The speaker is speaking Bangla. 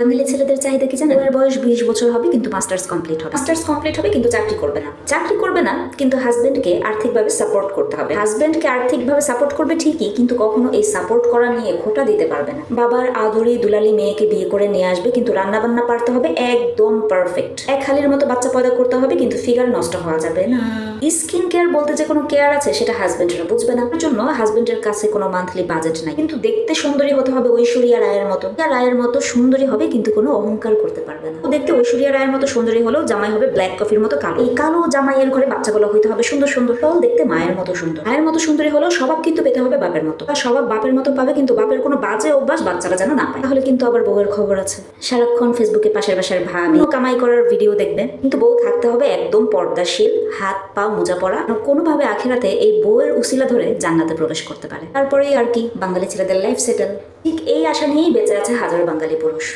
বাঙালি ছেলেদের চাহিদা কি জানেন? ওর বয়স 20 বছর হবে কিন্তু মাস্টার্স কমপ্লিট হবে কিন্তু চাকরি করবে না কিন্তু হাজবেন্ডকে আর্থিকভাবে সাপোর্ট করতে হবে। হাজবেন্ডকে আর্থিকভাবে সাপোর্ট করবে ঠিকই, কিন্তু কখনো এই সাপোর্ট করা নিয়ে খোটা দিতে পারবে না। বাবার আদরি দুলালি মেয়েকে বিয়ে করে নিয়ে আসবে, কিন্তু রান্না বান্না পারতে হবে একদম পারফেক্ট। এক হালির মতো বাচ্চা পয়দা করতে হবে, কিন্তু ফিগার নষ্ট হওয়া যাবে না। স্কিন কেয়ার বলতে যে কোনো কেয়ার আছে সেটা হাজবেন্ডরা বুঝবে না। তার জন্য হাজবেন্ডের কাছে কোনো মান্থলি বাজেট নাই, কিন্তু দেখতে সুন্দরী হতে হবে ঐশ্বরিয়া রায়ের মতো সুন্দরী হবে, কিন্তু কোনো অহংকার করতে পারবে না। দেখতে ঐশ্বরিয়া রায়ের মতো সুন্দরী হলেও জামাই হবে ব্ল্যাক কফির মতো কালো। এই কালো জামাইয়ের ঘরে বাচ্চাগুলো হইতে হবে সুন্দর সুন্দর, ফল দেখতে মায়ের মতো সুন্দরী হলেও স্বভাব কিন্তু পেতে হবে বাপের মতো। স্বভাব বাপের মতো পাবে, কিন্তু বাপের কোনো বাজে অভ্যাস বাচ্চারা যেন না পায়। তাহলে কিন্তু আবার বউয়ের খবর আছে। সারাক্ষণ ফেসবুকে পাশের বাসার ভাবি কামাই করার ভিডিও দেখবে, কিন্তু বউ থাকতে হবে একদম পর্দাশীল, হাত পা মোজা পরা, কোনোভাবে আখিরাতে এই বউয়ের উসিলা ধরে জান্নাতে প্রবেশ করতে পারে। তারপরেই আর কি বাঙালি ছেলেদের লাইফ সেটেল। ঠিক এই আশা নিয়েই বেঁচে আছে হাজার বাঙালি পুরুষ।